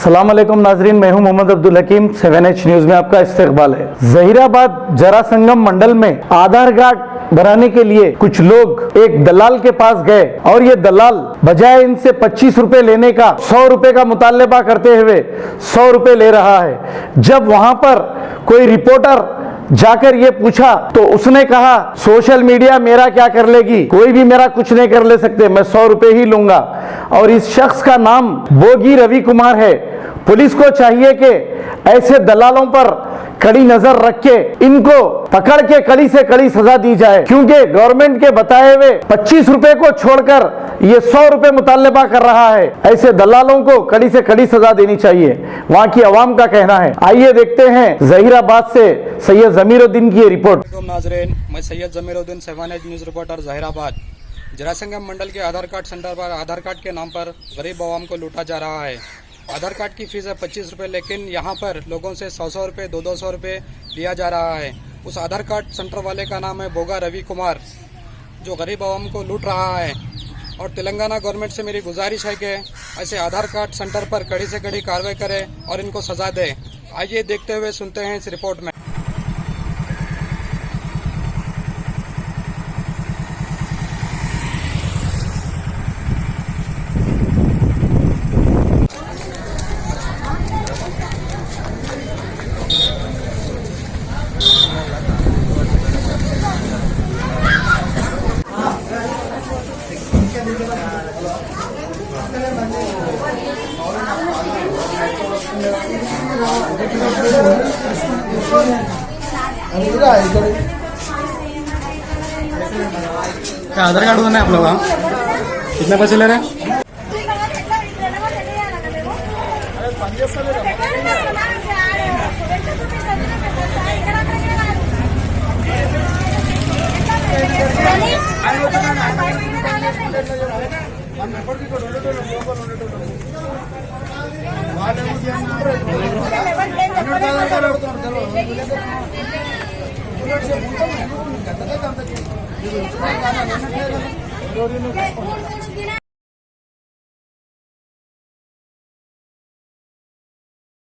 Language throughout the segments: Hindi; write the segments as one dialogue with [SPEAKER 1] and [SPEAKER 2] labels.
[SPEAKER 1] अस्सलाम वालेकुम नाजरीन, मैं हूं मोहम्मद अब्दुल हकीम। 7H न्यूज में आपका इस्तकबाल है। जहीराबाद जरासंगम मंडल में आधार कार्ड बनाने के लिए कुछ लोग एक दलाल के पास गए और ये दलाल बजाय इनसे 25 रुपए लेने का 100 रुपए का मुतालबा करते हुए 100 रुपए ले रहा है। जब वहां पर कोई रिपोर्टर जाकर ये पूछा तो उसने कहा सोशल मीडिया मेरा क्या कर लेगी, कोई भी मेरा कुछ नहीं कर ले सकते, मैं 100 रुपए ही लूंगा। और इस शख्स का नाम बोगी रवि कुमार है। पुलिस को चाहिए कि ऐसे दलालों पर कड़ी नजर रख के इनको पकड़ के कड़ी से कड़ी सजा दी जाए, क्योंकि गवर्नमेंट के बताए हुए 25 रुपए को छोड़कर ये 100 रुपए मुतालबा कर रहा है। ऐसे दलालों को कड़ी से कड़ी सजा देनी चाहिए, वहां की आवाम का कहना है। आइए देखते हैं जहीराबाद से सैयद जमीरुद्दीन की ये रिपोर्ट।
[SPEAKER 2] नाजरीन, मैं Syed Zamiruddin 7H news reporter Zaheerabad. Jarasangam मंडल के आधार कार्ड सेंटर पर आधार कार्ड के नाम पर गरीब आवाम को लूटा जा रहा है। आधार कार्ड की फीस है 25 रुपये, लेकिन यहाँ पर लोगों से 100 रुपये 200 रुपये लिया जा रहा है। उस आधार कार्ड सेंटर वाले का नाम है बोगा रवि कुमार, जो गरीब आवाम को लूट रहा है। और तेलंगाना गवर्नमेंट से मेरी गुजारिश है कि ऐसे आधार कार्ड सेंटर पर कड़ी से कड़ी कार्रवाई करे और इनको सजा दे। आइए देखते हुए सुनते हैं इस रिपोर्ट में।
[SPEAKER 3] क्या आधार कार्ड होना है आप लोग? कितने पैसे ले रहे हैं?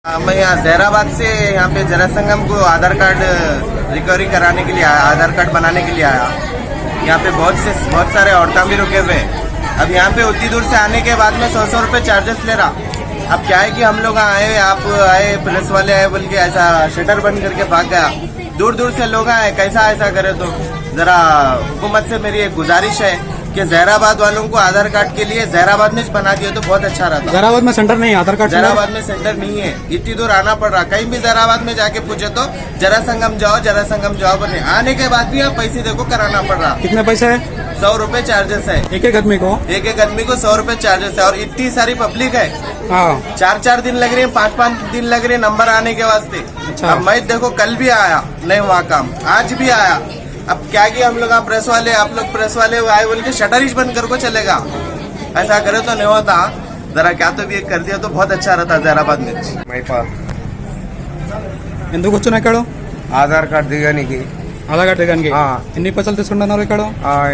[SPEAKER 4] मैं यहाँ जहीराबाद से यहाँ पे जरासंगम को आधार कार्ड रिकवरी कराने के लिए आया, आधार कार्ड बनाने के लिए आया। यहाँ पे बहुत सारे औरतें भी रुके हुए। अब यहाँ पे उतनी दूर से आने के बाद में 100 रुपये चार्जेस ले रहा। अब क्या है कि हम लोग आए, आप आए, पुलिस वाले आए बोल के ऐसा शटर बंद करके भाग गया। दूर दूर से लोग आए, कैसा ऐसा करे? तो जरा हुकूमत से मेरी एक गुजारिश है कि जहीराबाद वालों को आधार कार्ड के लिए जहीराबाद में बना दिया तो बहुत अच्छा रहता।
[SPEAKER 3] जहीराबाद में सेंटर नहीं है आधार कार्ड?
[SPEAKER 4] जहीराबाद में सेंटर नहीं है, इतनी दूर आना पड़ रहा। कहीं भी जहीराबाद में जाके पूछे तो जरासंगम जाओ बोले। आने के बाद भी आप पैसे देखो कराना पड़ रहा।
[SPEAKER 3] कितने पैसे है?
[SPEAKER 4] 100 रुपए चार्जेस है
[SPEAKER 3] एक एक आदमी को?
[SPEAKER 4] एक एक आदमी को 100 रुपए चार्जेस है। और इतनी सारी पब्लिक है, 4 दिन लग रहे हैं, 5 दिन लग रहे हैं नंबर आने के वास्ते।
[SPEAKER 3] अच्छा।
[SPEAKER 4] अब मैं देखो कल भी आया नहीं हुआ काम, आज भी आया। अब क्या किया हम लोग, प्रेस वाले, आप लोग प्रेस वाले आए बोल के शटर ही बंद कर को चलेगा। ऐसा करे तो नहीं होता। जरा क्या तो भी कर दिया तो बहुत अच्छा रहता जहीराबाद में।
[SPEAKER 3] ఎందుకు వచ్చున్నా ఇక్కడ?
[SPEAKER 5] ఆధార్ కార్డు దిగడానికి.
[SPEAKER 3] ఆధార్ కార్డు దిగడానికి ఎన్ని పైసలు తీసుకుంటున్నారు ఇక్కడ?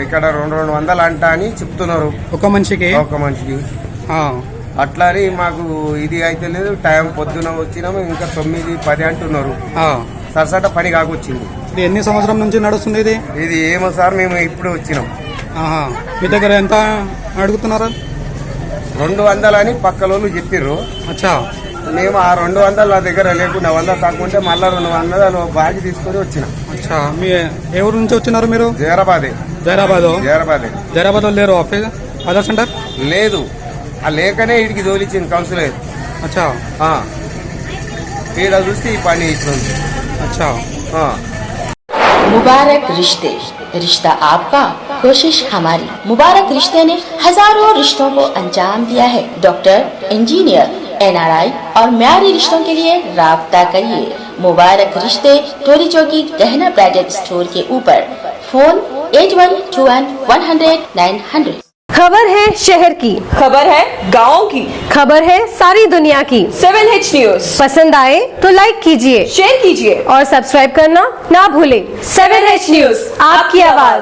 [SPEAKER 5] ఇక్కడ 200 అంట అని చెప్తున్నారు
[SPEAKER 3] ఒక మనిషికి.
[SPEAKER 5] అట్లా అని మాకు ఇది అయితే లేదు. టైం పొద్దున వచ్చినాము, ఇంకా 9-10 అంటున్నారు. సరసట పని కాకొచ్చింది.
[SPEAKER 3] ఇది ఎన్ని సంవత్సరం నుంచి నడుస్తుంది ఇది?
[SPEAKER 5] ఇది ఏమో సార్, మేము ఇప్పుడు వచ్చినాం.
[SPEAKER 3] మీ దగ్గర ఎంత అడుగుతున్నారు?
[SPEAKER 5] 200 అని పక్కలోళ్ళు చెప్పిర్రు.
[SPEAKER 3] అచ్చా.
[SPEAKER 5] మేము ఆ 200 నా దగ్గర లేకుండా 100 కాకుంటే మళ్ళా 200 బాగి తీసుకొని వచ్చినాం.
[SPEAKER 3] అచ్చా. మీ ఏ ఊరు నుంచి వచ్చినారు మీరు?
[SPEAKER 5] జహీరాబాదే.
[SPEAKER 3] జహీరాబాద్ లో లేరు ఆఫీస్ ఆధార్ సెంటర్?
[SPEAKER 5] లేదు, ఆ లేకనే ఇడికి తోలిచ్చింది కౌన్సిలర్.
[SPEAKER 3] అచ్చా.
[SPEAKER 5] ఈడ చూస్తే ఈ పని ఇట్లుంది.
[SPEAKER 3] अच्छा।
[SPEAKER 6] मुबारक रिश्ते, रिश्ता आपका, कोशिश हमारी। मुबारक रिश्ते ने हजारों रिश्तों को अंजाम दिया है। डॉक्टर, इंजीनियर, NRI और म्यारी रिश्तों के लिए राब्ता करिए। मुबारक रिश्ते, टोली चौकी, गहना ब्राइडल स्टोर के ऊपर। फोन 8121-100-900।
[SPEAKER 7] खबर है शहर की,
[SPEAKER 8] खबर है गाँव की,
[SPEAKER 7] खबर है सारी दुनिया की।
[SPEAKER 8] 7H न्यूज
[SPEAKER 7] पसंद आए तो लाइक कीजिए,
[SPEAKER 8] शेयर कीजिए
[SPEAKER 7] और सब्सक्राइब करना ना भूलें।
[SPEAKER 8] 7H न्यूज,
[SPEAKER 7] आपकी आवाज।